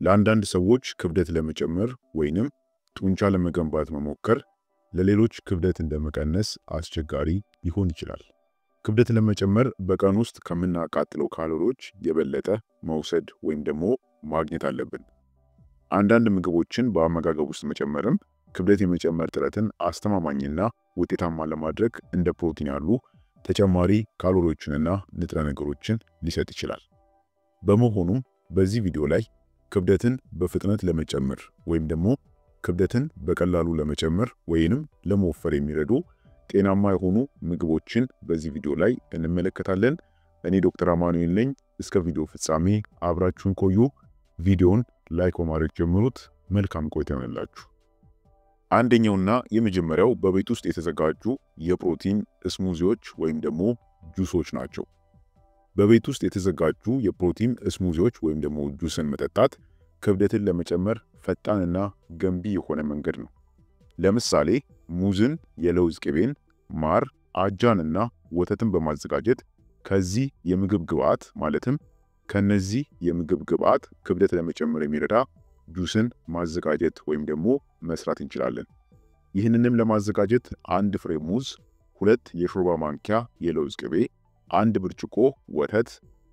ለአንዳንድ ሰዎች ክብደት ለመጨመር ወይንም ጡንቻ ለመገንባት መሞከር ለሌሎች ክብደት እንደመቀነስ አስቸጋሪ ሊሆን ይችላል። ክብደት ለመጨመር በቀን ውስጥ ከምናቃጥለው ካሎሪዎች የበለጠ መውሰድ ወይም ደግሞ ማግኘት አለብን። አንዳንድ ምግቦችን በአመጋገብ ውስጥ መጨመርም ክብደት የመጨመር ጥረትን አስተማማኝና ውጤታማ ለማድረግ እንደ ፕሮቲን ያሉ ተጨማሪ ካሎሪዎችንና ንጥረ ነገሮችን ሊሰጥ ይችላል። በመሆኑም በዚህ ቪዲዮ ላይ ክብደትን በፍጥነት ለመጨመር ወይም ደግሞ ክብደትን በቀላሉ ለመጨመር ወይንም ለመወፈር የሚረዱ ጤናማ የሆኑ ምግቦችን በዚህ ቪዲዮ ላይ እንመለከታለን። እኔ ዶክተር አማኑኤል ነኝ። እስከ ቪዲዮ ፍጻሜ አብራችሁን ቆዩ። ቪዲዮውን ላይክ በማድረግ ጀምሩት። መልካም ቆይታ ይሁንላችሁ። አንደኛውና የመጀመሪያው በቤት ውስጥ የተዘጋጁ የፕሮቲን ስሙዚዎች ወይም ደግሞ ጁሶች ናቸው። በቤት ውስጥ የተዘጋጁ የፕሮቲን ስሙዚዎች ወይም ደግሞ ጁስን መጠጣት ክብደትን ለመጨመር ፈጣንና ገንቢ የሆነ መንገድ ነው። ለምሳሌ ሙዝን፣ የለውዝ ቅቤን፣ ማር፣ አጃንና ወተትን በማዘጋጀት ከዚህ የምግብ ግብዓት ማለትም ከነዚህ የምግብ ግብዓት ክብደት ለመጨመር የሚረዳ ጁስን ማዘጋጀት ወይም ደግሞ መስራት እንችላለን። ይህንንም ለማዘጋጀት አንድ ፍሬ ሙዝ፣ 2 የሾርባ ማንኪያ የለውዝ ቅቤ፣ 1 ብርጭቆ ወተት፣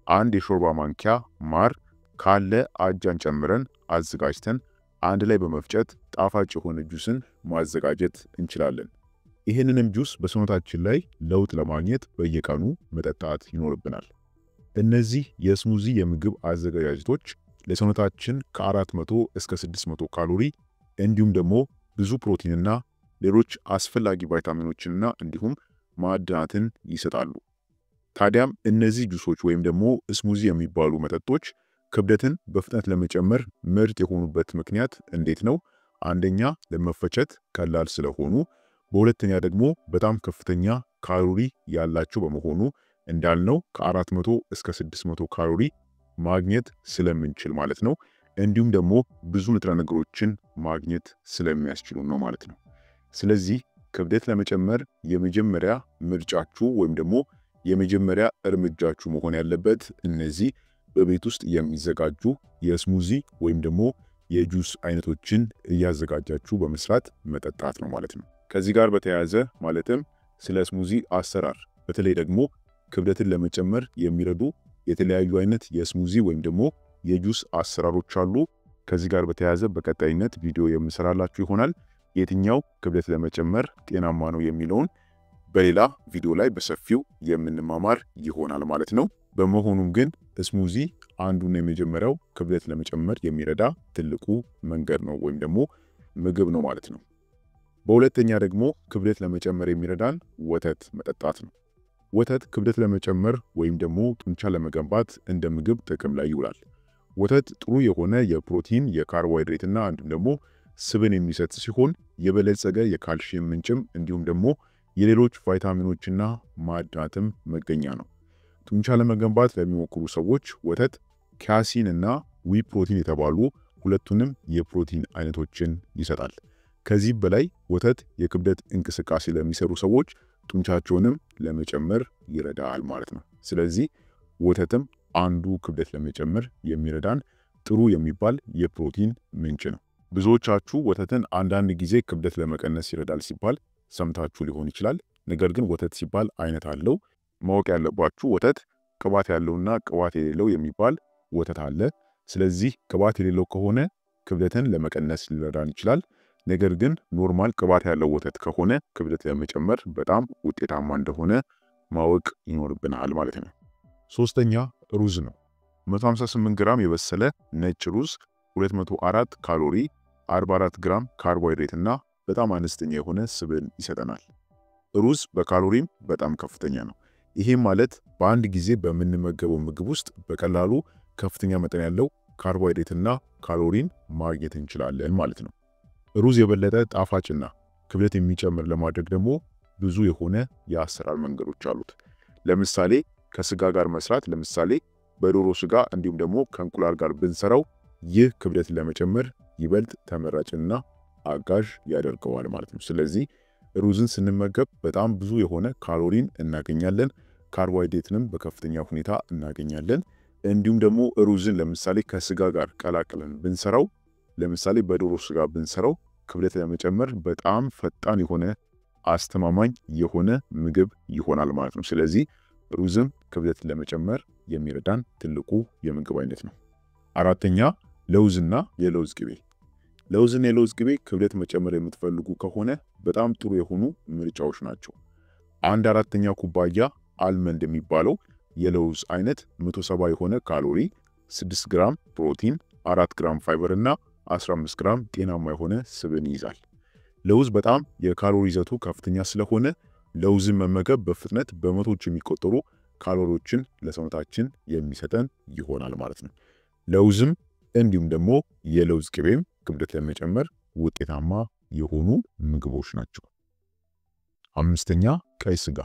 1 የሾርባ ማንኪያ ማር ካለ አጃን ጨምረን አዘጋጅተን አንድ ላይ በመፍጨት ጣፋጭ የሆነ ጁስን ማዘጋጀት እንችላለን። ይህንንም ጁስ በሰውነታችን ላይ ለውጥ ለማግኘት በየቀኑ መጠጣት ይኖርብናል። እነዚህ የስሙዚ የምግብ አዘጋጃጀቶች ለሰውነታችን ከ400 እስከ 600 ካሎሪ እንዲሁም ደግሞ ብዙ ፕሮቲንና ሌሎች አስፈላጊ ቫይታሚኖችንና እንዲሁም ማዕድናትን ይሰጣሉ። ታዲያም እነዚህ ጁሶች ወይም ደግሞ ስሙዚ የሚባሉ መጠጦች ክብደትን በፍጥነት ለመጨመር ምርጥ የሆኑበት ምክንያት እንዴት ነው? አንደኛ ለመፈጨት ቀላል ስለሆኑ፣ በሁለተኛ ደግሞ በጣም ከፍተኛ ካሎሪ ያላቸው በመሆኑ እንዳልነው ከ400 እስከ 600 ካሎሪ ማግኘት ስለምንችል ማለት ነው። እንዲሁም ደግሞ ብዙ ንጥረ ነገሮችን ማግኘት ስለሚያስችሉ ነው ማለት ነው። ስለዚህ ክብደት ለመጨመር የመጀመሪያ ምርጫችሁ ወይም ደግሞ የመጀመሪያ እርምጃችሁ መሆን ያለበት እነዚህ በቤት ውስጥ የሚዘጋጁ የስሙዚ ወይም ደግሞ የጁስ አይነቶችን እያዘጋጃችሁ በመስራት መጠጣት ነው ማለት ነው። ከዚህ ጋር በተያያዘ ማለትም ስለ ስሙዚ አሰራር በተለይ ደግሞ ክብደትን ለመጨመር የሚረዱ የተለያዩ አይነት የስሙዚ ወይም ደግሞ የጁስ አሰራሮች አሉ። ከዚህ ጋር በተያያዘ በቀጣይነት ቪዲዮ የምሰራላችሁ ይሆናል። የትኛው ክብደት ለመጨመር ጤናማ ነው የሚለውን በሌላ ቪዲዮ ላይ በሰፊው የምንማማር ይሆናል ማለት ነው። በመሆኑም ግን ስሙዚ አንዱና የመጀመሪያው ክብደት ለመጨመር የሚረዳ ትልቁ መንገድ ነው ወይም ደግሞ ምግብ ነው ማለት ነው። በሁለተኛ ደግሞ ክብደት ለመጨመር የሚረዳን ወተት መጠጣት ነው። ወተት ክብደት ለመጨመር ወይም ደግሞ ጡንቻ ለመገንባት እንደ ምግብ ጥቅም ላይ ይውላል። ወተት ጥሩ የሆነ የፕሮቲን የካርቦሃይድሬትና እንዲሁም ደግሞ ስብን የሚሰጥ ሲሆን የበለጸገ የካልሲየም ምንጭም እንዲሁም ደግሞ የሌሎች ቫይታሚኖችና ማዕድናትም መገኛ ነው። ጡንቻ ለመገንባት ለሚሞክሩ ሰዎች ወተት ካሲን እና ዊ ፕሮቲን የተባሉ ሁለቱንም የፕሮቲን አይነቶችን ይሰጣል። ከዚህ በላይ ወተት የክብደት እንቅስቃሴ ለሚሰሩ ሰዎች ጡንቻቸውንም ለመጨመር ይረዳል ማለት ነው። ስለዚህ ወተትም አንዱ ክብደት ለመጨመር የሚረዳን ጥሩ የሚባል የፕሮቲን ምንጭ ነው። ብዙዎቻችሁ ወተትን አንዳንድ ጊዜ ክብደት ለመቀነስ ይረዳል ሲባል ሰምታችሁ ሊሆን ይችላል። ነገር ግን ወተት ሲባል አይነት አለው። ማወቅ ያለባችሁ ወተት ቅባት ያለውና ቅባት የሌለው የሚባል ወተት አለ። ስለዚህ ቅባት የሌለው ከሆነ ክብደትን ለመቀነስ ሊረዳን ይችላል። ነገር ግን ኖርማል ቅባት ያለው ወተት ከሆነ ክብደት ለመጨመር በጣም ውጤታማ እንደሆነ ማወቅ ይኖርብናል ማለት ነው። ሶስተኛ ሩዝ ነው። 158 ግራም የበሰለ ነጭ ሩዝ 204 ካሎሪ፣ 44 ግራም ካርቦሃይድሬት እና በጣም አነስተኛ የሆነ ስብን ይሰጠናል። ሩዝ በካሎሪም በጣም ከፍተኛ ነው። ይሄም ማለት በአንድ ጊዜ በምንመገበው ምግብ ውስጥ በቀላሉ ከፍተኛ መጠን ያለው ካርቦሃይድሬትና ካሎሪን ማግኘት እንችላለን ማለት ነው። ሩዝ የበለጠ ጣፋጭና ክብደት የሚጨምር ለማድረግ ደግሞ ብዙ የሆነ የአሰራር መንገዶች አሉት። ለምሳሌ ከስጋ ጋር መስራት፣ ለምሳሌ በዶሮ ስጋ እንዲሁም ደግሞ ከእንቁላል ጋር ብንሰራው ይህ ክብደት ለመጨመር ይበልጥ ተመራጭና አጋዥ ያደርገዋል ማለት ነው። ስለዚህ ሩዝን ስንመገብ በጣም ብዙ የሆነ ካሎሪን እናገኛለን፣ ካርቦሃይድሬትንም በከፍተኛ ሁኔታ እናገኛለን። እንዲሁም ደግሞ ሩዝን ለምሳሌ ከስጋ ጋር ቀላቅለን ብንሰራው ለምሳሌ በዶሮ ስጋ ብንሰራው ክብደት ለመጨመር በጣም ፈጣን የሆነ አስተማማኝ የሆነ ምግብ ይሆናል ማለት ነው። ስለዚህ ሩዝም ክብደት ለመጨመር የሚረዳን ትልቁ የምግብ አይነት ነው። አራተኛ ለውዝና የለውዝ ቅቤ። ለውዝና የለውዝ ቅቤ ክብደት መጨመር የምትፈልጉ ከሆነ በጣም ጥሩ የሆኑ ምርጫዎች ናቸው። 1/4 ኩባያ አልመንድ የሚባለው የለውዝ አይነት 170 የሆነ ካሎሪ፣ 6 ግራም ፕሮቲን፣ 4 ግራም ፋይበር እና 15 ግራም ጤናማ የሆነ ስብን ይይዛል። ለውዝ በጣም የካሎሪ ይዘቱ ከፍተኛ ስለሆነ ለውዝን መመገብ በፍጥነት በመቶዎች የሚቆጠሩ ካሎሪዎችን ለሰውነታችን የሚሰጠን ይሆናል ማለት ነው። ለውዝም እንዲሁም ደግሞ የለውዝ ቅቤም ክብደት ለመጨመር ውጤታማ የሆኑ ምግቦች ናቸው። አምስተኛ ቀይ ስጋ።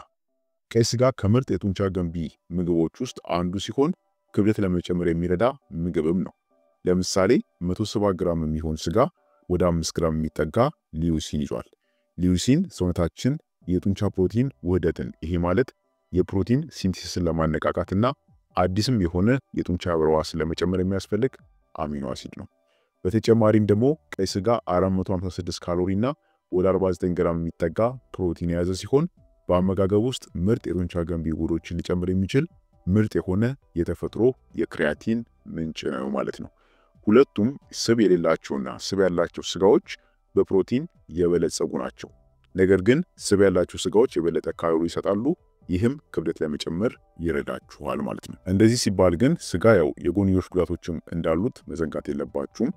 ቀይ ስጋ ከምርጥ የጡንቻ ገንቢ ምግቦች ውስጥ አንዱ ሲሆን ክብደት ለመጨመር የሚረዳ ምግብም ነው። ለምሳሌ 170 ግራም የሚሆን ስጋ ወደ 5 ግራም የሚጠጋ ሊዩሲን ይዟል። ሊዩሲን ሰውነታችን የጡንቻ ፕሮቲን ውህደትን ይሄ ማለት የፕሮቲን ሲንቴሲስን ለማነቃቃትና አዲስም የሆነ የጡንቻ ህዋስ ለመጨመር የሚያስፈልግ አሚኖ አሲድ ነው። በተጨማሪም ደግሞ ቀይ ስጋ 456 ካሎሪና ወደ 49 ግራም የሚጠጋ ፕሮቲን የያዘ ሲሆን በአመጋገብ ውስጥ ምርጥ የጡንቻ ገንቢ ውህዶችን ሊጨምር የሚችል ምርጥ የሆነ የተፈጥሮ የክሪያቲን ምንጭ ነው ማለት ነው። ሁለቱም ስብ የሌላቸውና ስብ ያላቸው ስጋዎች በፕሮቲን የበለጸጉ ናቸው። ነገር ግን ስብ ያላቸው ስጋዎች የበለጠ ካሎሪ ይሰጣሉ። ይህም ክብደት ለመጨመር ይረዳችኋል ማለት ነው። እንደዚህ ሲባል ግን ስጋ ያው የጎንዮሽ ጉዳቶችም እንዳሉት መዘንጋት የለባችሁም።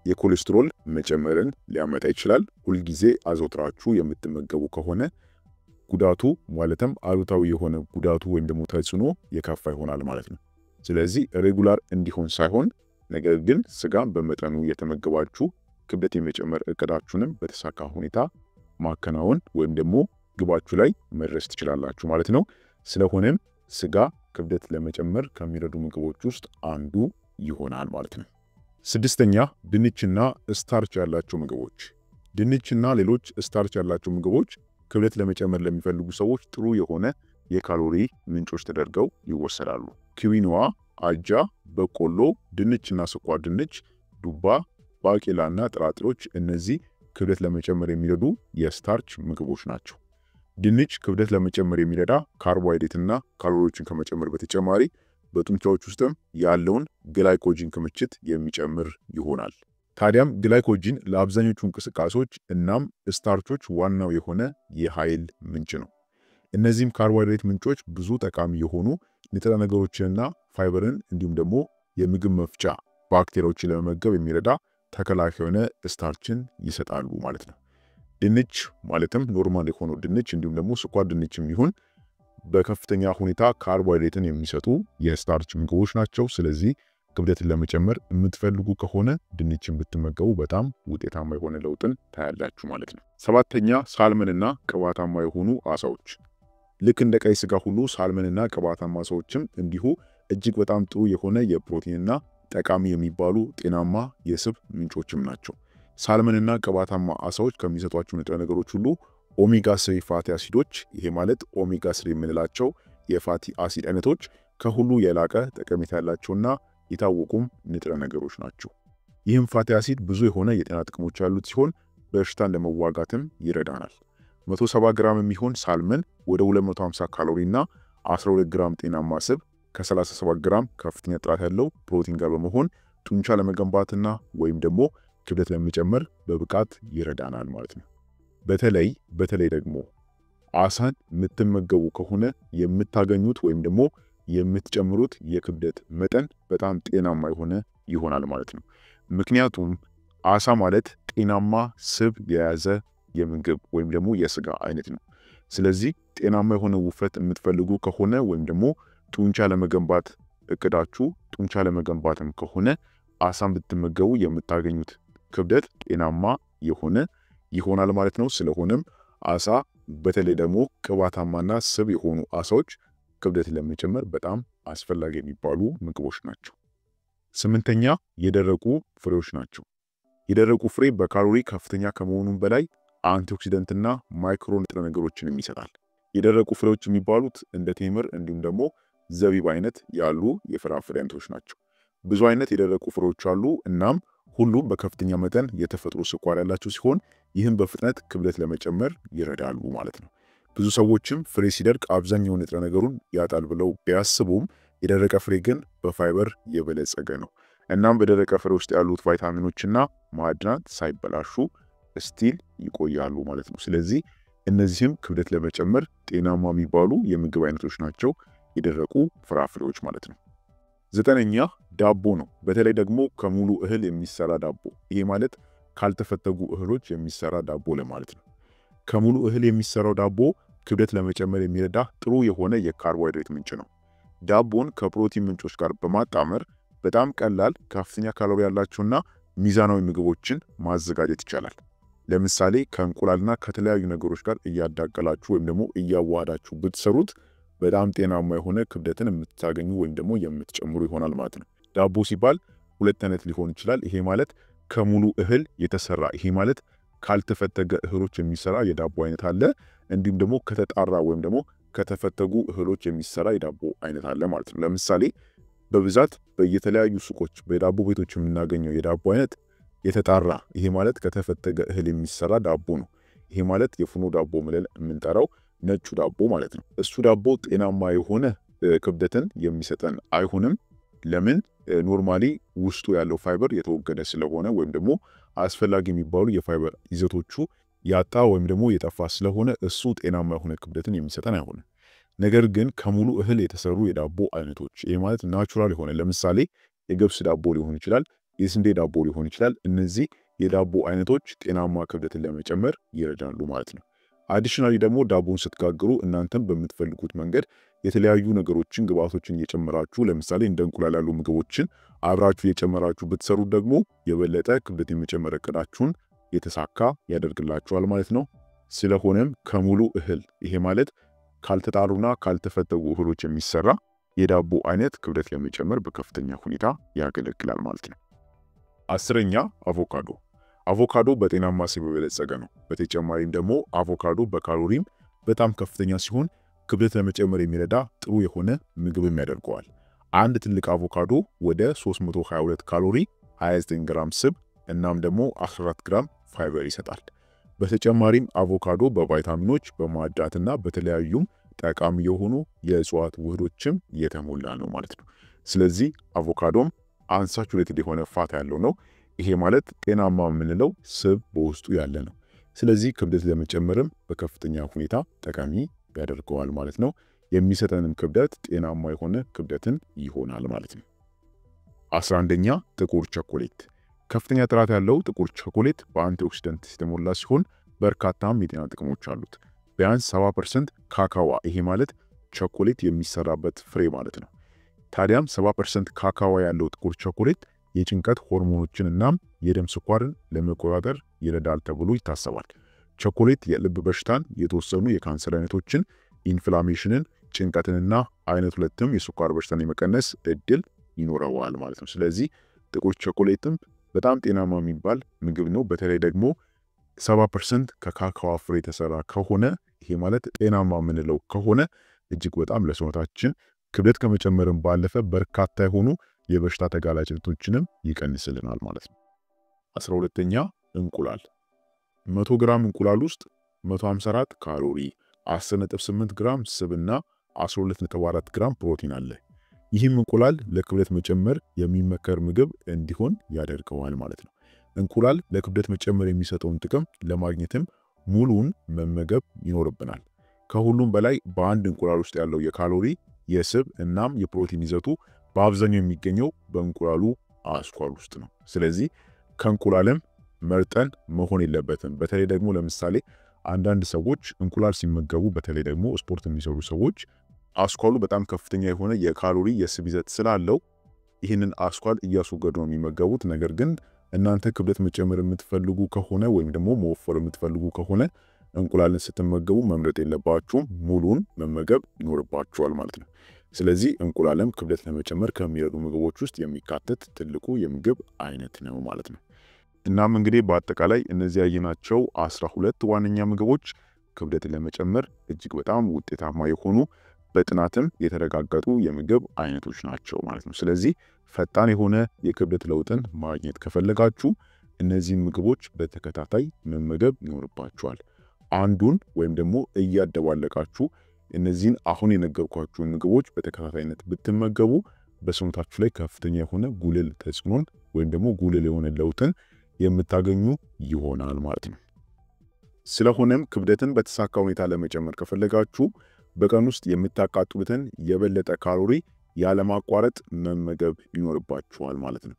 የኮሌስትሮል መጨመርን ሊያመጣ ይችላል። ሁልጊዜ አዘውትራችሁ የምትመገቡ ከሆነ ጉዳቱ ማለትም አሉታዊ የሆነ ጉዳቱ ወይም ደግሞ ተጽዕኖ የከፋ ይሆናል ማለት ነው። ስለዚህ ሬጉላር እንዲሆን ሳይሆን ነገር ግን ስጋን በመጠኑ የተመገባችሁ ክብደት የመጨመር እቅዳችሁንም በተሳካ ሁኔታ ማከናወን ወይም ደግሞ ግባችሁ ላይ መድረስ ትችላላችሁ ማለት ነው። ስለሆነም ስጋ ክብደት ለመጨመር ከሚረዱ ምግቦች ውስጥ አንዱ ይሆናል ማለት ነው። ስድስተኛ ድንችና ስታርች ያላቸው ምግቦች። ድንችና ሌሎች ስታርች ያላቸው ምግቦች ክብደት ለመጨመር ለሚፈልጉ ሰዎች ጥሩ የሆነ የካሎሪ ምንጮች ተደርገው ይወሰዳሉ። ኪዊኖዋ፣ አጃ፣ በቆሎ፣ ድንችና ስኳር ድንች፣ ዱባ፣ ባቄላና ጥራጥሬዎች እነዚህ ክብደት ለመጨመር የሚረዱ የስታርች ምግቦች ናቸው። ድንች ክብደት ለመጨመር የሚረዳ ካርቦሃይድሬትና ካሎሪዎችን ከመጨመር በተጨማሪ በጡንቻዎች ውስጥም ያለውን ግላይኮጂን ክምችት የሚጨምር ይሆናል። ታዲያም ግላይኮጂን ለአብዛኞቹ እንቅስቃሴዎች እናም ስታርቾች ዋናው የሆነ የኃይል ምንጭ ነው። እነዚህም ካርቦሃይድሬት ምንጮች ብዙ ጠቃሚ የሆኑ ንጥረ ነገሮችንና ፋይበርን እንዲሁም ደግሞ የምግብ መፍጫ ባክቴሪያዎችን ለመመገብ የሚረዳ ተከላካይ የሆነ ስታርችን ይሰጣሉ ማለት ነው። ድንች ማለትም ኖርማል የሆነው ድንች እንዲሁም ደግሞ ስኳር ድንችም ይሁን በከፍተኛ ሁኔታ ካርቦሃይድሬትን የሚሰጡ የስታርች ምግቦች ናቸው። ስለዚህ ክብደትን ለመጨመር የምትፈልጉ ከሆነ ድንችን ብትመገቡ በጣም ውጤታማ የሆነ ለውጥን ታያላችሁ ማለት ነው። ሰባተኛ ሳልመንና ቅባታማ የሆኑ አሳዎች። ልክ እንደ ቀይ ስጋ ሁሉ ሳልመንና ቅባታማ አሳዎችም እንዲሁ እጅግ በጣም ጥሩ የሆነ የፕሮቲንና ጠቃሚ የሚባሉ ጤናማ የስብ ምንጮችም ናቸው። ሳልመንና ቅባታማ አሳዎች ከሚሰጧቸው ንጥረ ነገሮች ሁሉ ኦሜጋ 3 ፋቲ አሲዶች ይሄ ማለት ኦሜጋ 3 የምንላቸው የፋቲ አሲድ አይነቶች ከሁሉ የላቀ ጠቀሜታ ያላቸውና የታወቁም ንጥረ ነገሮች ናቸው። ይህም ፋቲ አሲድ ብዙ የሆነ የጤና ጥቅሞች ያሉት ሲሆን በሽታን ለመዋጋትም ይረዳናል። 170 ግራም የሚሆን ሳልመን ወደ 250 ካሎሪና 12 ግራም ጤናማ ስብ ከ37 ግራም ከፍተኛ ጥራት ያለው ፕሮቲን ጋር በመሆን ጡንቻ ለመገንባትና ወይም ደግሞ ክብደት ለመጨመር በብቃት ይረዳናል ማለት ነው። በተለይ ደግሞ አሳን የምትመገቡ ከሆነ የምታገኙት ወይም ደግሞ የምትጨምሩት የክብደት መጠን በጣም ጤናማ የሆነ ይሆናል ማለት ነው። ምክንያቱም አሳ ማለት ጤናማ ስብ የያዘ የምግብ ወይም ደግሞ የስጋ አይነት ነው። ስለዚህ ጤናማ የሆነ ውፍረት የምትፈልጉ ከሆነ ወይም ደግሞ ጡንቻ ለመገንባት እቅዳችሁ ጡንቻ ለመገንባትም ከሆነ አሳን ብትመገቡ የምታገኙት ክብደት ጤናማ የሆነ ይሆናል ማለት ነው። ስለሆነም አሳ በተለይ ደግሞ ቅባታማና ስብ የሆኑ አሳዎች ክብደት ለመጨመር በጣም አስፈላጊ የሚባሉ ምግቦች ናቸው። ስምንተኛ የደረቁ ፍሬዎች ናቸው። የደረቁ ፍሬ በካሎሪ ከፍተኛ ከመሆኑም በላይ አንቲኦክሲደንትና ማይክሮ ንጥረ ነገሮችን ይሰጣል። የደረቁ ፍሬዎች የሚባሉት እንደ ቴምር እንዲሁም ደግሞ ዘቢብ አይነት ያሉ የፍራፍሬ አይነቶች ናቸው። ብዙ አይነት የደረቁ ፍሬዎች አሉ። እናም ሁሉም በከፍተኛ መጠን የተፈጥሮ ስኳር ያላቸው ሲሆን ይህም በፍጥነት ክብደት ለመጨመር ይረዳሉ ማለት ነው። ብዙ ሰዎችም ፍሬ ሲደርቅ አብዛኛው ንጥረ ነገሩን ያጣል ብለው ቢያስቡም የደረቀ ፍሬ ግን በፋይበር የበለጸገ ነው። እናም በደረቀ ፍሬ ውስጥ ያሉት ቫይታሚኖችና ማዕድናት ሳይበላሹ ስቲል ይቆያሉ ማለት ነው። ስለዚህ እነዚህም ክብደት ለመጨመር ጤናማ የሚባሉ የምግብ አይነቶች ናቸው፣ የደረቁ ፍራፍሬዎች ማለት ነው። 9ኛ ዳቦ ነው። በተለይ ደግሞ ከሙሉ እህል የሚሰራ ዳቦ። ይሄ ማለት ካልተፈተጉ እህሎች የሚሰራ ዳቦ ለማለት ነው። ከሙሉ እህል የሚሰራው ዳቦ ክብደት ለመጨመር የሚረዳ ጥሩ የሆነ የካርቦሃይድሬት ምንጭ ነው። ዳቦን ከፕሮቲን ምንጮች ጋር በማጣመር በጣም ቀላል ከፍተኛ ካሎሪ ያላቸውና ሚዛናዊ ምግቦችን ማዘጋጀት ይቻላል። ለምሳሌ ከእንቁላልና ከተለያዩ ነገሮች ጋር እያዳቀላችሁ ወይም ደግሞ እያዋሃዳችሁ ብትሰሩት በጣም ጤናማ የሆነ ክብደትን የምታገኙ ወይም ደግሞ የምትጨምሩ ይሆናል ማለት ነው። ዳቦ ሲባል ሁለት አይነት ሊሆን ይችላል። ይሄ ማለት ከሙሉ እህል የተሰራ፣ ይሄ ማለት ካልተፈተገ እህሎች የሚሰራ የዳቦ አይነት አለ። እንዲሁም ደግሞ ከተጣራ ወይም ደግሞ ከተፈተጉ እህሎች የሚሰራ የዳቦ አይነት አለ ማለት ነው። ለምሳሌ በብዛት በየተለያዩ ሱቆች በዳቦ ቤቶች የምናገኘው የዳቦ አይነት የተጣራ፣ ይሄ ማለት ከተፈተገ እህል የሚሰራ ዳቦ ነው። ይሄ ማለት የፍኖ ዳቦ ብለን የምንጠራው ነጩ ዳቦ ማለት ነው። እሱ ዳቦ ጤናማ የሆነ ክብደትን የሚሰጠን አይሆንም። ለምን? ኖርማሊ ውስጡ ያለው ፋይበር የተወገደ ስለሆነ ወይም ደግሞ አስፈላጊ የሚባሉ የፋይበር ይዘቶቹ ያጣ ወይም ደግሞ የጠፋ ስለሆነ እሱ ጤናማ የሆነ ክብደትን የሚሰጠን አይሆንም። ነገር ግን ከሙሉ እህል የተሰሩ የዳቦ አይነቶች፣ ይሄ ማለት ናቹራል የሆነ ለምሳሌ የገብስ ዳቦ ሊሆን ይችላል፣ የስንዴ ዳቦ ሊሆን ይችላል። እነዚህ የዳቦ አይነቶች ጤናማ ክብደትን ለመጨመር ይረዳሉ ማለት ነው። አዲሽናሊ ደግሞ ዳቦን ስትጋግሩ እናንተም በምትፈልጉት መንገድ የተለያዩ ነገሮችን ግብአቶችን እየጨመራችሁ ለምሳሌ እንደ እንቁላል ያሉ ምግቦችን አብራችሁ እየጨመራችሁ ብትሰሩት ደግሞ የበለጠ ክብደት የመጨመር እቅዳችሁን የተሳካ ያደርግላችኋል ማለት ነው። ስለሆነም ከሙሉ እህል ይሄ ማለት ካልተጣሩና ካልተፈተጉ እህሎች የሚሰራ የዳቦ አይነት ክብደት ለመጨመር በከፍተኛ ሁኔታ ያገለግላል ማለት ነው። 10ኛ አቮካዶ። አቮካዶ በጤናማ ስብ የበለጸገ ነው። በተጨማሪም ደግሞ አቮካዶ በካሎሪም በጣም ከፍተኛ ሲሆን ክብደት ለመጨመር የሚረዳ ጥሩ የሆነ ምግብም ያደርገዋል። አንድ ትልቅ አቮካዶ ወደ 322 ካሎሪ፣ 29 ግራም ስብ እናም ደግሞ 14 ግራም ፋይበር ይሰጣል። በተጨማሪም አቮካዶ በቫይታሚኖች በማዕድናትና በተለያዩም ጠቃሚ የሆኑ የእጽዋት ውህዶችም የተሞላ ነው ማለት ነው። ስለዚህ አቮካዶም አንሳቹሬትድ የሆነ ፋት ያለው ነው። ይሄ ማለት ጤናማ የምንለው ስብ በውስጡ ያለ ነው። ስለዚህ ክብደት ለመጨመርም በከፍተኛ ሁኔታ ጠቃሚ ያደርገዋል ማለት ነው። የሚሰጠንም ክብደት ጤናማ የሆነ ክብደትን ይሆናል ማለት ነው። 11ኛ ጥቁር ቸኮሌት። ከፍተኛ ጥራት ያለው ጥቁር ቸኮሌት በአንቲኦክሲደንት የተሞላ ሲሆን በርካታም የጤና ጥቅሞች አሉት። ቢያንስ 70% ካካዋ፣ ይሄ ማለት ቸኮሌት የሚሰራበት ፍሬ ማለት ነው። ታዲያም 70% ካካዋ ያለው ጥቁር ቸኮሌት የጭንቀት ሆርሞኖችን እናም የደም ስኳርን ለመቆጣጠር ይረዳል ተብሎ ይታሰባል። ቸኮሌት የልብ በሽታን፣ የተወሰኑ የካንሰር አይነቶችን፣ ኢንፍላሜሽንን፣ ጭንቀትንና አይነት 2ም የስኳር በሽታን የመቀነስ እድል ይኖረዋል ማለት ነው። ስለዚህ ጥቁር ቸኮሌትም በጣም ጤናማ የሚባል ምግብ ነው። በተለይ ደግሞ 70% ከካካዋ ፍሬ የተሰራ ከሆነ ይሄ ማለት ጤናማ የምንለው ከሆነ እጅግ በጣም ለሰውነታችን ክብደት ከመጨመርም ባለፈ በርካታ የሆኑ የበሽታ ተጋላጭነቶችንም ይቀንስልናል ማለት ነው። 12ኛ እንቁላል። 100 ግራም እንቁላል ውስጥ 154 ካሎሪ፣ 10.8 ግራም ስብና 12.4 ግራም ፕሮቲን አለ። ይህም እንቁላል ለክብደት መጨመር የሚመከር ምግብ እንዲሆን ያደርገዋል ማለት ነው። እንቁላል ለክብደት መጨመር የሚሰጠውን ጥቅም ለማግኘትም ሙሉን መመገብ ይኖርብናል። ከሁሉም በላይ በአንድ እንቁላል ውስጥ ያለው የካሎሪ የስብ እናም የፕሮቲን ይዘቱ በአብዛኛው የሚገኘው በእንቁላሉ አስኳል ውስጥ ነው። ስለዚህ ከእንቁላልም መርጠን መሆን የለበትም። በተለይ ደግሞ ለምሳሌ አንዳንድ ሰዎች እንቁላል ሲመገቡ በተለይ ደግሞ ስፖርት የሚሰሩ ሰዎች አስኳሉ በጣም ከፍተኛ የሆነ የካሎሪ የስብ ይዘት ስላለው ይህንን አስኳል እያስወገዱ ነው የሚመገቡት። ነገር ግን እናንተ ክብደት መጨመር የምትፈልጉ ከሆነ ወይም ደግሞ መወፈር የምትፈልጉ ከሆነ እንቁላልን ስትመገቡ መምረጥ የለባችሁም፣ ሙሉን መመገብ ይኖርባችኋል ማለት ነው። ስለዚህ እንቁላልም ክብደት ለመጨመር ከሚረዱ ምግቦች ውስጥ የሚካተት ትልቁ የምግብ አይነት ነው ማለት ነው። እናም እንግዲህ በአጠቃላይ እነዚህ ያየናቸው 12 ዋነኛ ምግቦች ክብደትን ለመጨመር እጅግ በጣም ውጤታማ የሆኑ በጥናትም የተረጋገጡ የምግብ አይነቶች ናቸው ማለት ነው። ስለዚህ ፈጣን የሆነ የክብደት ለውጥን ማግኘት ከፈለጋችሁ እነዚህን ምግቦች በተከታታይ መመገብ ይኖርባችኋል። አንዱን ወይም ደግሞ እያደባለቃችሁ እነዚህን አሁን የነገርኳችሁን ምግቦች በተከታታይነት ብትመገቡ በሰውነታችሁ ላይ ከፍተኛ የሆነ ጉልህ ተጽዕኖን ወይም ደግሞ ጉልህ የሆነ ለውጥን የምታገኙ ይሆናል ማለት ነው። ስለሆነም ክብደትን በተሳካ ሁኔታ ለመጨመር ከፈለጋችሁ በቀን ውስጥ የምታቃጥሉትን የበለጠ ካሎሪ ያለማቋረጥ መመገብ ይኖርባችኋል ማለት ነው።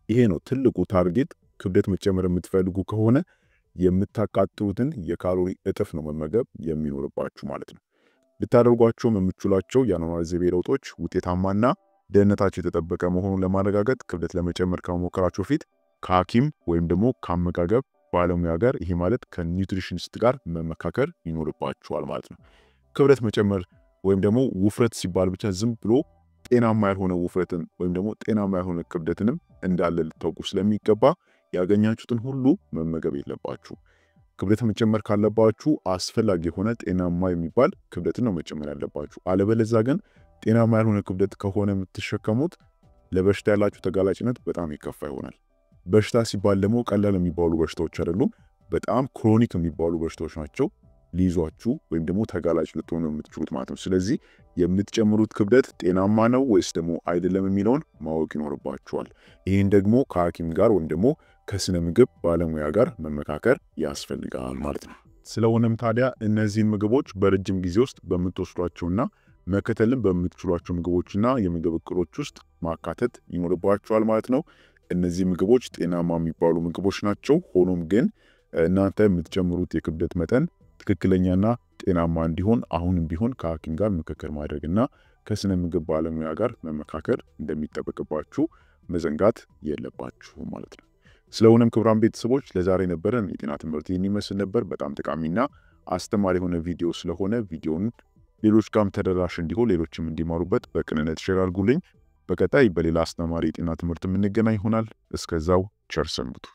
ይሄ ነው ትልቁ ታርጌት። ክብደት መጨመር የምትፈልጉ ከሆነ የምታቃጥሉትን የካሎሪ እጥፍ ነው መመገብ የሚኖርባችሁ ማለት ነው። ልታደርጓቸው የምትችሏቸው የአኗኗር ዘይቤ ለውጦች ውጤታማና ደህንነታቸው የተጠበቀ መሆኑን ለማረጋገጥ ክብደት ለመጨመር ከመሞከራችሁ በፊት ከሐኪም ወይም ደግሞ ከአመጋገብ ባለሙያ ጋር ይሄ ማለት ከኒውትሪሽኒስት ጋር መመካከር ይኖርባችኋል ማለት ነው። ክብደት መጨመር ወይም ደግሞ ውፍረት ሲባል ብቻ ዝም ብሎ ጤናማ ያልሆነ ውፍረትን ወይም ደግሞ ጤናማ ያልሆነ ክብደትንም እንዳለ ልታውቁ ስለሚገባ ያገኛችሁትን ሁሉ መመገብ የለባችሁ። ክብደት መጨመር ካለባችሁ አስፈላጊ የሆነ ጤናማ የሚባል ክብደትን ነው መጨመር ያለባችሁ። አለበለዚያ ግን ጤናማ ያልሆነ ክብደት ከሆነ የምትሸከሙት ለበሽታ ያላችሁ ተጋላጭነት በጣም ይከፋ ይሆናል። በሽታ ሲባል ደግሞ ቀላል የሚባሉ በሽታዎች አይደሉም፣ በጣም ክሮኒክ የሚባሉ በሽታዎች ናቸው ሊይዟችሁ ወይም ደግሞ ተጋላጭ ልትሆኑ የምትችሉት ማለት ነው። ስለዚህ የምትጨምሩት ክብደት ጤናማ ነው ወይስ ደግሞ አይደለም የሚለውን ማወቅ ይኖርባችኋል። ይህን ደግሞ ከሐኪም ጋር ወይም ደግሞ ከስነ ምግብ ባለሙያ ጋር መመካከር ያስፈልጋል ማለት ነው። ስለሆነም ታዲያ እነዚህን ምግቦች በረጅም ጊዜ ውስጥ በምትወስዷቸውና መከተልም በምትችሏቸው ምግቦችና የምግብ እቅዶች ውስጥ ማካተት ይኖርባችኋል ማለት ነው። እነዚህ ምግቦች ጤናማ የሚባሉ ምግቦች ናቸው። ሆኖም ግን እናንተ የምትጨምሩት የክብደት መጠን ትክክለኛና ጤናማ እንዲሆን አሁንም ቢሆን ከሐኪም ጋር ምክክር ማድረግና ከስነ ምግብ ባለሙያ ጋር መመካከር እንደሚጠበቅባችሁ መዘንጋት የለባችሁ ማለት ነው። ስለሆነም ክቡራን ቤተሰቦች ለዛሬ ነበረን የጤና ትምህርት ይህን ይመስል ነበር። በጣም ጠቃሚና አስተማሪ የሆነ ቪዲዮ ስለሆነ ቪዲዮውን ሌሎች ጋርም ተደራሽ እንዲሆን ሌሎችም እንዲማሩበት በቅንነት ሼር አድርጉልኝ። በቀጣይ በሌላ አስተማሪ የጤና ትምህርት የምንገናኝ ይሆናል። እስከዛው ቸር ሰንብቱ።